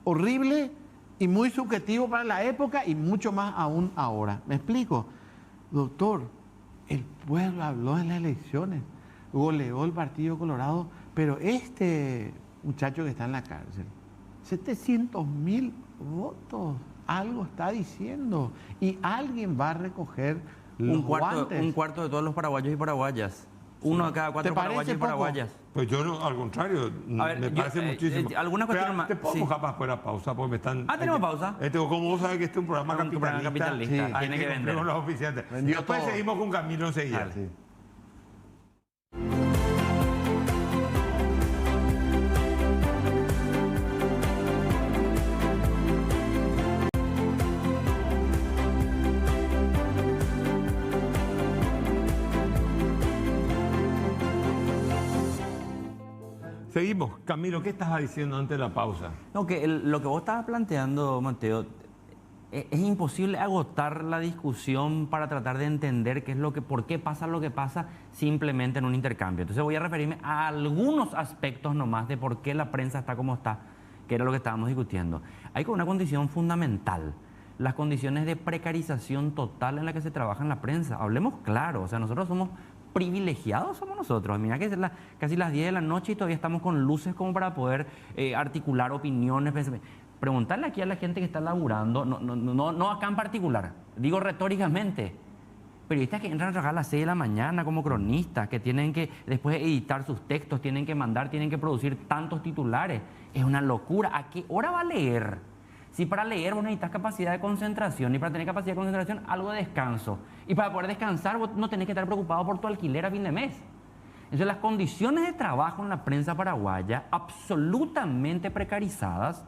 horrible y muy subjetivo para la época, y mucho más aún ahora. ¿Me explico? Doctor, el pueblo habló en las elecciones, goleó el Partido Colorado, pero este muchacho que está en la cárcel, 700.000 votos, algo está diciendo, y alguien va a recoger los guantes. Un cuarto de todos los paraguayos y paraguayas. Uno de cada 4 paraguayos y poco? paraguayas. Pues yo no, al contrario, A ver, me parece muchísimo. alguna cuestión Pero más. te puedo Sí. buscar para fuera pausa porque me están. ¿Tenemos pausa? Como vos sabés que este es un programa Un programa capitalista. capitalista, Hay tiene que cumplir vender. con los oficiantes. Y Vendió después todo. seguimos con Camilo enseguida. Sí. Seguimos. Camilo, ¿qué estabas diciendo antes de la pausa? No, que lo que vos estabas planteando, Mateo, es imposible agotar la discusión para tratar de entender por qué pasa lo que pasa simplemente en un intercambio. Entonces voy a referirme a algunos aspectos nomás de por qué la prensa está como está, que era lo que estábamos discutiendo. Hay como una condición fundamental, las condiciones de precarización total en la que se trabaja en la prensa. Hablemos claro, o sea, nosotros somos privilegiados, somos nosotros. Mira que es casi las 10 de la noche y todavía estamos con luces como para poder articular opiniones. Preguntarle aquí a la gente que está laburando, no acá en particular, digo retóricamente, periodistas que entran a trabajar a las 6 de la mañana como cronistas, que tienen que después editar sus textos, tienen que mandar, tienen que producir tantos titulares. Es una locura. ¿A qué hora va a leer? Si para leer vos necesitas capacidad de concentración, y para tener capacidad de concentración algo de descanso, y para poder descansar vos no tenés que estar preocupado por tu alquiler a fin de mes. Entonces las condiciones de trabajo en la prensa paraguaya, absolutamente precarizadas,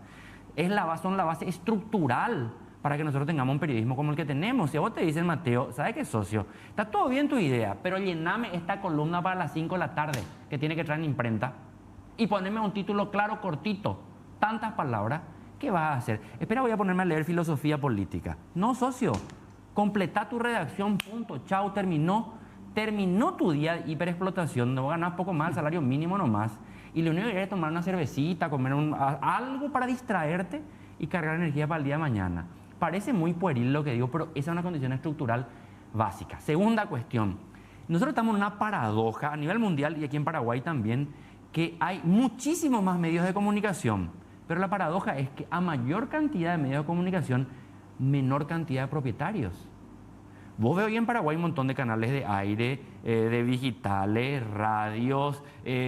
son la base estructural para que nosotros tengamos un periodismo como el que tenemos. Si a vos te dicen, Mateo, ¿sabes qué, socio? Está todo bien tu idea, pero llename esta columna para las 5 de la tarde que tiene que traer en imprenta y ponerme un título claro, cortito, tantas palabras. ¿Qué vas a hacer? Espera, voy a ponerme a leer filosofía política. No, socio. Completá tu redacción, punto. Chao, terminó tu día de hiperexplotación. No ganás poco más, el salario mínimo nomás. Y lo único que querés es tomar una cervecita, comer algo para distraerte y cargar energía para el día de mañana. Parece muy pueril lo que digo, pero esa es una condición estructural básica. Segunda cuestión. Nosotros estamos en una paradoja a nivel mundial y aquí en Paraguay también, que hay muchísimos más medios de comunicación. Pero la paradoja es que a mayor cantidad de medios de comunicación, menor cantidad de propietarios. Vos veo hoy en Paraguay un montón de canales de aire, de digitales, radios,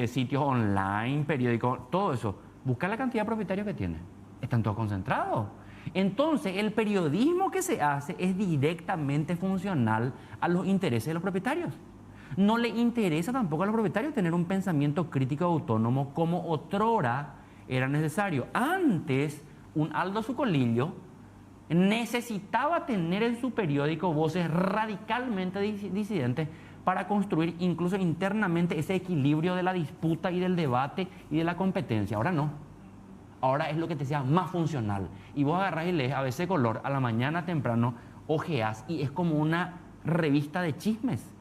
sitios online, periódicos, todo eso. Busca la cantidad de propietarios que tiene. Están todos concentrados. Entonces, el periodismo que se hace es directamente funcional a los intereses de los propietarios. No le interesa tampoco a los propietarios tener un pensamiento crítico autónomo como otrora era necesario. Antes, un Aldo Sucolillo necesitaba tener en su periódico voces radicalmente disidentes para construir incluso internamente ese equilibrio de la disputa y del debate y de la competencia. Ahora no. Ahora es lo que te sea más funcional. Y vos agarrás y lees ABC Color a la mañana temprano, ojeas y es como una revista de chismes.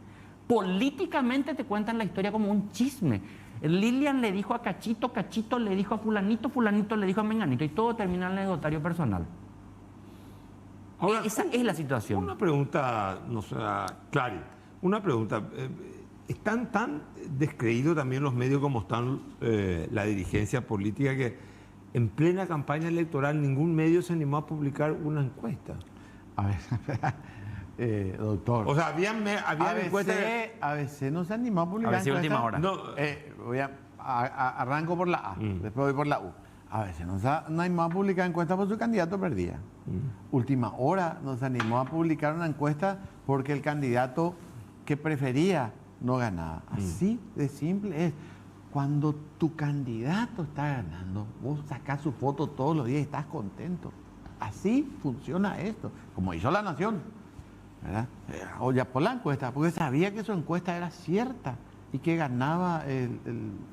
Políticamente te cuentan la historia como un chisme. Lilian le dijo a Cachito, Cachito le dijo a fulanito, fulanito le dijo a menganito, y todo termina en el anecdotario personal. Ahora, Esa es la situación. Una pregunta, no sé, Clary, una pregunta. ¿Están tan descreídos también los medios como están la dirigencia política que en plena campaña electoral ningún medio se animó a publicar una encuesta? A ver, doctor. O sea, había encuestas... ABC no se animó a publicar ABC encuestas. última hora. No, Arranco por la A, después voy por la U. A veces no se animó a publicar encuestas porque su candidato perdía. Última hora nos animó a publicar una encuesta porque el candidato que prefería no ganaba. Así de simple es. Cuando tu candidato está ganando, vos sacás su foto todos los días y estás contento. Así funciona esto, como hizo La Nación, ¿verdad? Olla por la encuesta, porque sabía que su encuesta era cierta y que ganaba el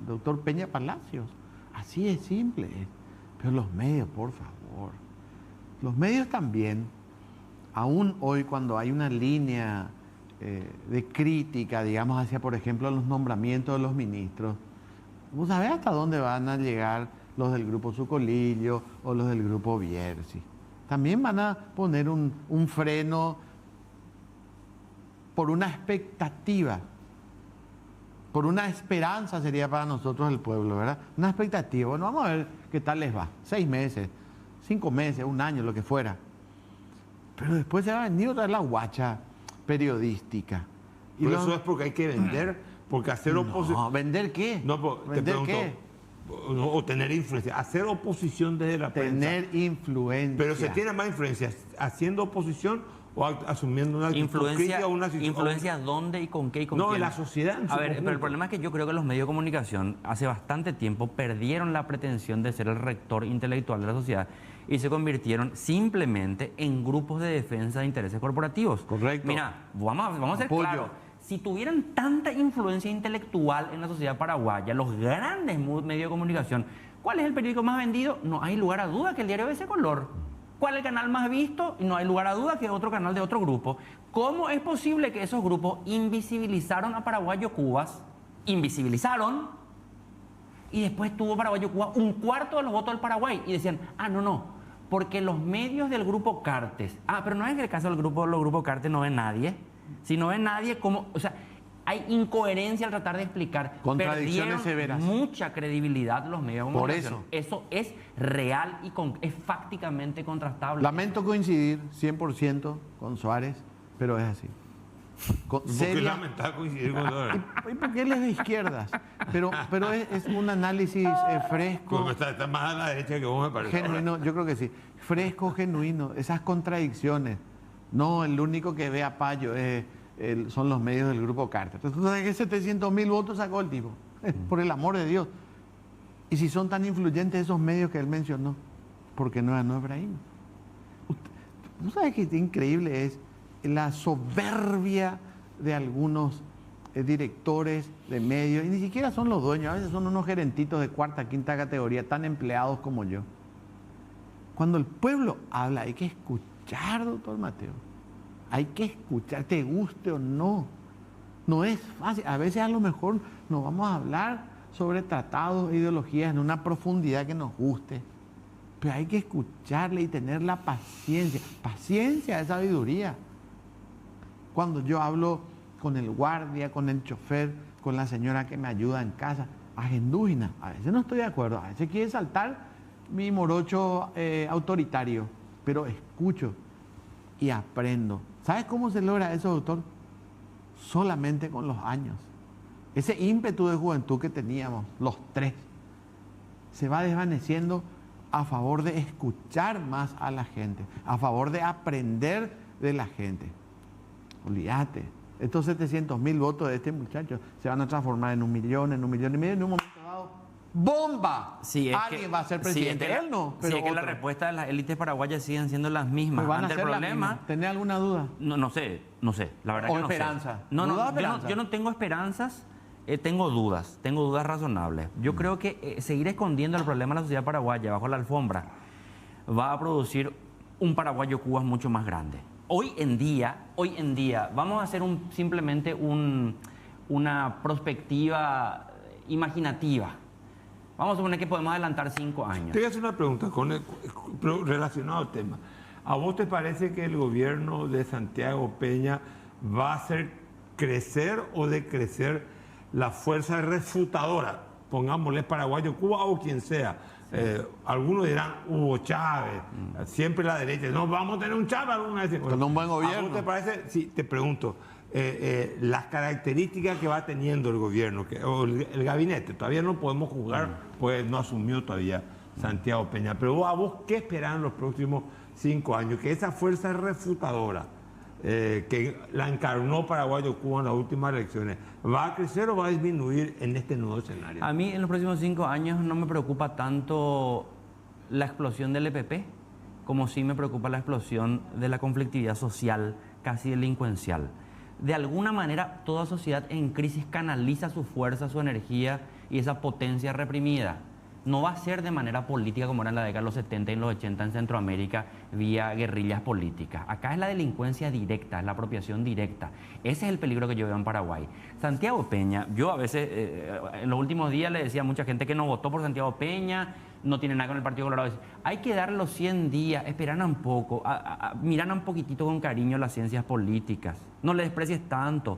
doctor Peña Palacios. Así de simple es. Pero los medios, por favor. Los medios también, aún hoy cuando hay una línea de crítica, digamos, hacia, por ejemplo, los nombramientos de los ministros, ¿vos sabés hasta dónde van a llegar los del grupo Sucolillo o los del grupo Bierzi? También van a poner un freno por una expectativa, por una esperanza sería para nosotros el pueblo, ¿verdad? Una expectativa. Bueno, vamos a ver qué tal les va. 6 meses, 5 meses, 1 año, lo que fuera. Pero después se va a venir otra vez la guacha periodística. Y Pero eso es porque hay que vender, porque hacer oposición... No, ¿vender qué? No, te ¿Vender pregunto, qué? o tener influencia. Hacer oposición desde la prensa. Tener influencia. Pero se tiene más influencia haciendo oposición o asumiendo una actitud crítica o una influencia ¿dónde y con qué y con quién? No, en la sociedad. A ver, pero el problema es que yo creo que los medios de comunicación hace bastante tiempo perdieron la pretensión de ser el rector intelectual de la sociedad y se convirtieron simplemente en grupos de defensa de intereses corporativos. Correcto. Mira, vamos a ser Apoyo. claros. Si tuvieran tanta influencia intelectual en la sociedad paraguaya, los grandes medios de comunicación, ¿cuál es el periódico más vendido? No hay lugar a duda que el diario ABC Color. ¿Cuál es el canal más visto? No hay lugar a duda que otro canal de otro grupo. ¿Cómo es posible que esos grupos invisibilizaron a Paraguayo Cubas? Invisibilizaron. Y después tuvo Paraguayo Cuba 1/4 de los votos del Paraguay. Y decían, no, porque los medios del grupo Cartes... pero no es que el caso del grupo, los grupos Cartes no ven nadie. Si no ven nadie, ¿cómo? O sea, hay incoherencia al tratar de explicar. Contradicciones severas. Mucha credibilidad los medios de Por comunicación. Eso es real y es fácticamente contrastable. Lamento coincidir 100% con Suárez, pero es así. Porque lamentable coincidir con Suárez. ¿Y por qué él es de izquierdas? Pero es un análisis fresco. Como está más a la derecha que vos, me parece. Genuino, yo creo que sí. Fresco, genuino, esas contradicciones. No, el único que ve a Payo son los medios del grupo Carter. Entonces, ¿tú sabes que 700.000 votos sacó el tipo? Por el amor de Dios. Y si son tan influyentes esos medios que él mencionó, ¿por qué no ganó Efraín? ¿No sabes qué increíble es la soberbia de algunos directores de medios? Y ni siquiera son los dueños, a veces son unos gerentitos de 4ª, 5ª categoría, tan empleados como yo. Cuando el pueblo habla, hay que escuchar, doctor Mateo. Hay que escuchar, te guste o no. No es fácil. A veces a lo mejor nos vamos a hablar sobre tratados e ideologías en una profundidad que nos guste. Pero hay que escucharle y tener la paciencia. Paciencia es sabiduría. Cuando yo hablo con el guardia, con el chofer, con la señora que me ayuda en casa, agendúgina. A veces no estoy de acuerdo. A veces quiere saltar mi morocho autoritario. Pero escucho y aprendo. ¿Sabes cómo se logra eso, doctor? Solamente con los años. Ese ímpetu de juventud que teníamos, los 3, se va desvaneciendo a favor de escuchar más a la gente, a favor de aprender de la gente. Olvídate, estos 700.000 votos de este muchacho se van a transformar en 1 millón, en 1,5 millones, en un momento dado. ¡Bomba! Sí, Alguien va a ser presidente. Sí, Él no, pero sí, es que la otro. respuesta de las élites paraguayas siguen siendo las mismas. Pues van a Ante el ser las problema, mismas. ¿Tenés alguna duda? no sé, la verdad ¿O que no esperanza? sé. No, ¿Duda o yo esperanza? yo no tengo esperanzas, tengo dudas razonables. Yo creo que seguir escondiendo el problema de la sociedad paraguaya bajo la alfombra va a producir un Paraguayo Cuba mucho más grande. hoy en día, vamos a hacer simplemente una perspectiva imaginativa. Vamos a suponer que podemos adelantar 5 años. Te voy a hacer una pregunta relacionada al tema. ¿A vos te parece que el gobierno de Santiago Peña va a hacer crecer o decrecer la fuerza refutadora? Pongámosle Paraguayo, Cuba o quien sea. Algunos dirán Hugo Chávez, siempre la derecha. No, vamos a tener un Chávez alguna vez. Con un buen gobierno. ¿A vos te parece? Sí, te pregunto. Las características que va teniendo el gobierno, o el gabinete, todavía no podemos juzgar, pues no asumió todavía Santiago Peña. Pero a vos, ¿qué esperan en los próximos 5 años? Que esa fuerza refutadora que la encarnó Paraguayo Cuba en las últimas elecciones, ¿va a crecer o va a disminuir en este nuevo escenario? A mí en los próximos 5 años no me preocupa tanto la explosión del EPP, como sí me preocupa la explosión de la conflictividad social, casi delincuencial. De alguna manera, toda sociedad en crisis canaliza su fuerza, su energía y esa potencia reprimida. No va a ser de manera política como era en la década de los 70 y los 80 en Centroamérica, vía guerrillas políticas. Acá es la delincuencia directa, es la apropiación directa. Ese es el peligro que yo veo en Paraguay. Santiago Peña, yo a veces, en los últimos días le decía a mucha gente que no votó por Santiago Peña, no tiene nada con el Partido Colorado. Hay que darle los 100 días, esperar un poco, mirar un poquitito con cariño las ciencias políticas. No le desprecies tanto.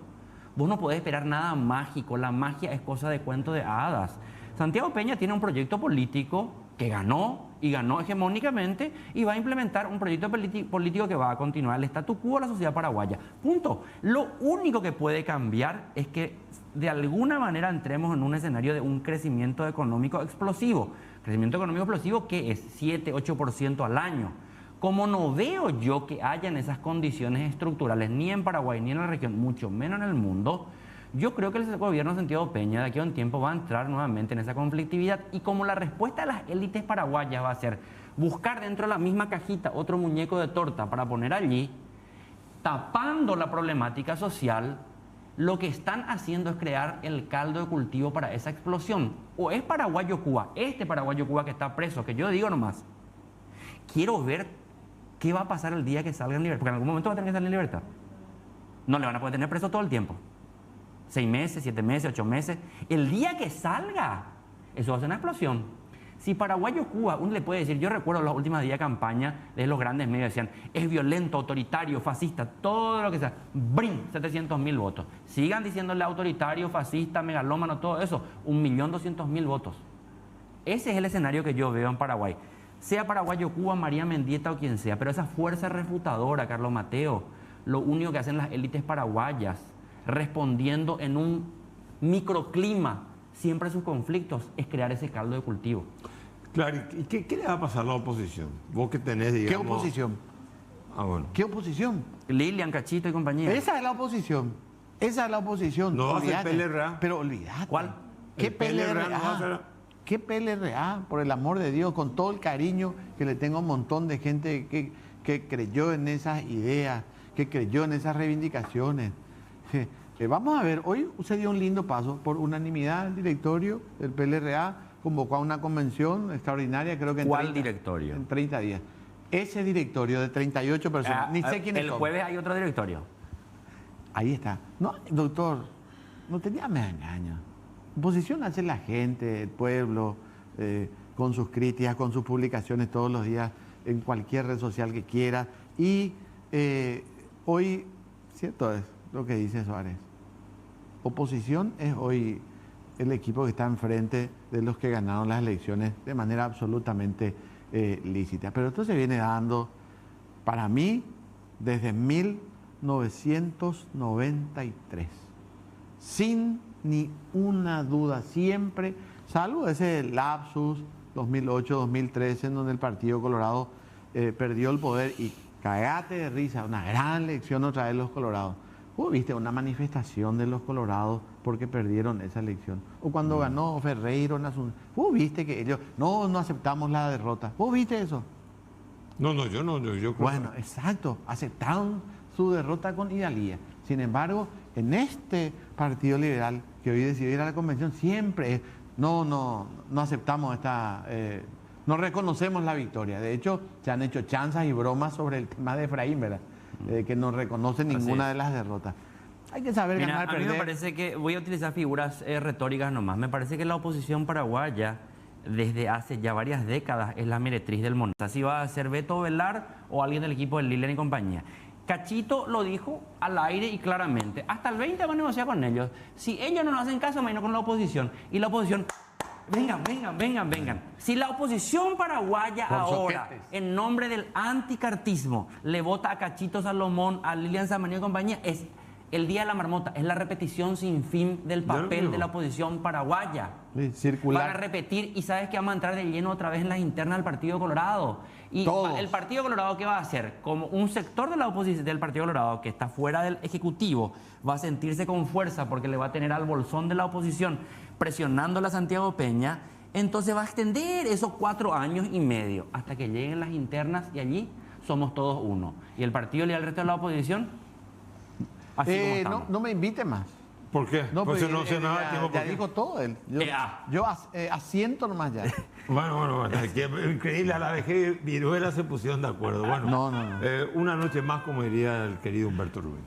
Vos no podés esperar nada mágico, la magia es cosa de cuento de hadas. Santiago Peña tiene un proyecto político que ganó y ganó hegemónicamente y va a implementar un proyecto político que va a continuar el statu quo de la sociedad paraguaya. Punto. Lo único que puede cambiar es que de alguna manera entremos en un escenario de un crecimiento económico explosivo. Crecimiento económico explosivo que es 7-8% al año. Como no veo yo que hayan esas condiciones estructurales ni en Paraguay ni en la región, mucho menos en el mundo, yo creo que el gobierno de Santiago Peña de aquí a un tiempo va a entrar nuevamente en esa conflictividad y como la respuesta de las élites paraguayas va a ser buscar dentro de la misma cajita otro muñeco de torta para poner allí, tapando la problemática social, lo que están haciendo es crear el caldo de cultivo para esa explosión. O es Paraguayo Cuba, este Paraguayo Cuba que está preso, que yo digo nomás, quiero ver qué va a pasar el día que salga en libertad, porque en algún momento va a tener que salir en libertad. No le van a poder tener preso todo el tiempo. 6 meses, 7 meses, 8 meses. El día que salga, eso va a ser una explosión. Si Paraguayo Cuba, uno le puede decir, yo recuerdo los últimos días de campaña de los grandes medios, decían, es violento, autoritario, fascista, todo lo que sea. ¡Brin! 700.000 votos. Sigan diciéndole autoritario, fascista, megalómano, todo eso. 1.200.000 votos. Ese es el escenario que yo veo en Paraguay. Sea Paraguayo Cuba, María Mendieta o quien sea, pero esa fuerza refutadora, Carlos Mateo, lo único que hacen las élites paraguayas, respondiendo en un microclima siempre a sus conflictos, es crear ese caldo de cultivo. Claro, ¿y qué le va a pasar a la oposición? Vos que tenés, digamos... ¿Qué oposición? Bueno. ¿Qué oposición? Lilian, Cachito y compañía. Esa es la oposición. Esa es la oposición. No va a ser Olvídate. PLRA. Pero olvídate. ¿Cuál? ¿Qué El PLRA no va a ser... ¿Qué PLRA? Por el amor de Dios, con todo el cariño que le tengo a un montón de gente que creyó en esas ideas, que creyó en esas reivindicaciones. Vamos a ver, hoy se dio un lindo paso por unanimidad. El directorio del PLRA convocó a una convención extraordinaria, creo que en ¿Cuál directorio? En 30 días. Ese directorio de 38 personas, ni sé quiénes son. El jueves hay otro directorio. Ahí está. No, doctor, no tenía me engaño. Oposición hace la gente, el pueblo, con sus críticas, con sus publicaciones todos los días en cualquier red social que quiera. Y hoy, cierto es lo que dice Suárez, oposición es hoy el equipo que está enfrente de los que ganaron las elecciones de manera absolutamente lícita. Pero esto se viene dando, para mí, desde 1993, sin ni una duda, siempre, salvo ese lapsus 2008-2013 en donde el Partido Colorado perdió el poder y cagate de risa, una gran elección otra vez los colorados. ¿Vos viste una manifestación de los colorados porque perdieron esa elección? O cuando ganó Ferreiro en Asunción, ¿vos viste que ellos no aceptamos la derrota? ¿Vos viste eso? No, yo no, yo creo. Bueno, exacto, aceptaron su derrota con hidalguía. Sin embargo, en este Partido Liberal que hoy decidió ir a la convención, siempre es, no aceptamos esta, no reconocemos la victoria. De hecho, se han hecho chanzas y bromas sobre el tema de Efraín, ¿verdad? que no reconoce ninguna de las derrotas. Hay que saber Mira, ganar, a mí me perder. parece que, voy a utilizar figuras retóricas nomás, me parece que la oposición paraguaya desde hace ya varias décadas es la meretriz del moneda. Si va a ser Beto Velar o alguien del equipo de Lilian y compañía. Cachito lo dijo al aire y claramente, hasta el 20 va a negociar con ellos. Si ellos no nos hacen caso, imagino con la oposición. Y la oposición, vengan. Si la oposición paraguaya Con ahora, soquetes. en nombre del anticartismo, le vota a Cachito Salomón, a Lilian Samaniego y compañía, es el día de la marmota, es la repetición sin fin del papel de la oposición paraguaya. Sí, Van a circular. repetir y sabes que vamos a entrar de lleno otra vez en las internas del Partido Colorado. Y Todos. el Partido Colorado, ¿qué va a hacer? Como un sector de la oposición del Partido Colorado que está fuera del Ejecutivo, va a sentirse con fuerza porque le va a tener al bolsón de la oposición presionando a Santiago Peña, entonces va a extender esos 4 años y medio hasta que lleguen las internas y allí somos todos uno. Y el Partido y el resto de la oposición, así como estamos. No me invite más. ¿Por qué? No, Pues porque no sé nada de tiempo. ya ¿por qué? dijo todo él. Yo asiento nomás ya. Bueno, es que increíble, a la vejez Viruela se pusieron de acuerdo. Bueno, No. una noche más, como diría el querido Humberto Rubén.